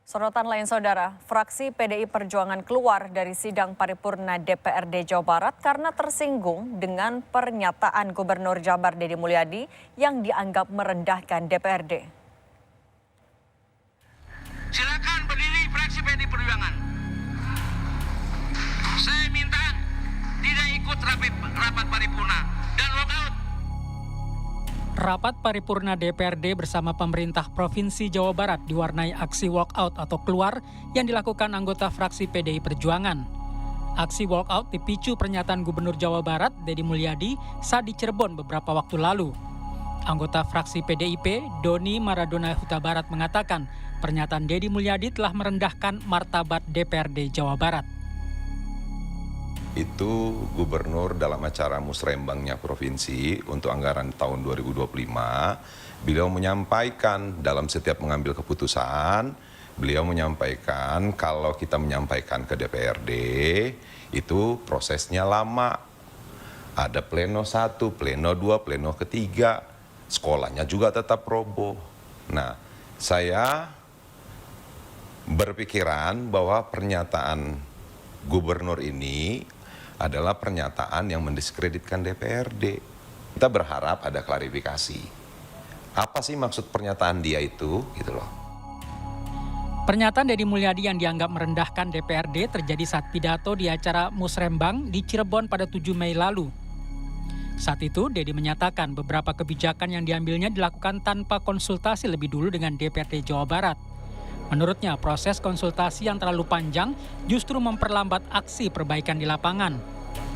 Sorotan lain saudara, fraksi PDI Perjuangan keluar dari sidang paripurna DPRD Jawa Barat karena tersinggung dengan pernyataan Gubernur Jabar Deddy Mulyadi yang dianggap merendahkan DPRD. Silakan berdiri fraksi PDI Perjuangan. Saya minta tidak ikut rapat paripurna dan walkout. Rapat paripurna DPRD bersama pemerintah Provinsi Jawa Barat diwarnai aksi walkout atau keluar yang dilakukan anggota fraksi PDI Perjuangan. Aksi walkout dipicu pernyataan Gubernur Jawa Barat Deddy Mulyadi saat di Cirebon beberapa waktu lalu. Anggota fraksi PDIP Doni Maradona Huta Barat mengatakan pernyataan Deddy Mulyadi telah merendahkan martabat DPRD Jawa Barat. Itu gubernur dalam acara musrembangnya provinsi untuk anggaran tahun 2025, beliau menyampaikan dalam setiap mengambil keputusan, beliau menyampaikan kalau kita menyampaikan ke DPRD itu prosesnya lama. Ada pleno 1, pleno 2, pleno ketiga, sekolahnya juga tetap roboh. Nah, saya berpikiran bahwa pernyataan gubernur ini adalah pernyataan yang mendiskreditkan DPRD. Kita berharap ada klarifikasi. Apa sih maksud pernyataan dia itu? Gitu loh. Pernyataan Deddy Mulyadi yang dianggap merendahkan DPRD terjadi saat pidato di acara musrembang di Cirebon pada 7 Mei lalu. Saat itu, Deddy menyatakan beberapa kebijakan yang diambilnya dilakukan tanpa konsultasi lebih dulu dengan DPRD Jawa Barat. Menurutnya, proses konsultasi yang terlalu panjang justru memperlambat aksi perbaikan di lapangan.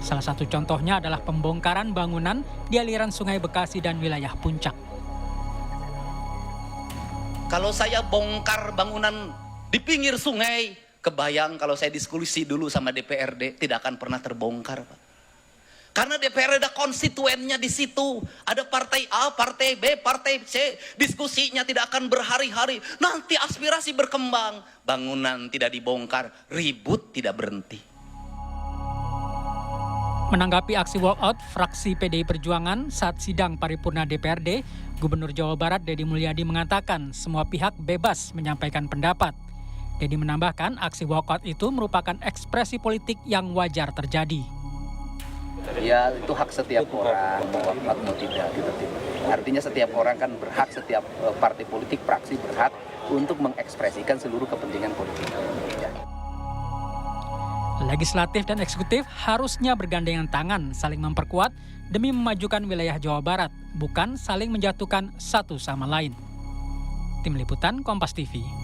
Salah satu contohnya adalah pembongkaran bangunan di aliran Sungai Bekasi dan wilayah Puncak. Kalau saya bongkar bangunan di pinggir sungai, kebayang kalau saya diskusi dulu sama DPRD, tidak akan pernah terbongkar, Pak. Karena DPR ada konstituennya di situ. Ada partai A, partai B, partai C. Diskusinya tidak akan berhari-hari. Nanti aspirasi berkembang. Bangunan tidak dibongkar, ribut tidak berhenti. Menanggapi aksi walkout fraksi PDI Perjuangan saat sidang paripurna DPRD, Gubernur Jawa Barat Deddy Mulyadi mengatakan semua pihak bebas menyampaikan pendapat. Deddy menambahkan aksi walkout itu merupakan ekspresi politik yang wajar terjadi. Ya, itu hak setiap orang, mau walkout mau tidak gitu. Artinya setiap orang kan berhak, setiap partai politik, fraksi berhak untuk mengekspresikan seluruh kepentingan politik. Ya. Legislatif dan eksekutif harusnya bergandengan tangan saling memperkuat demi memajukan wilayah Jawa Barat, bukan saling menjatuhkan satu sama lain. Tim Liputan Kompas TV.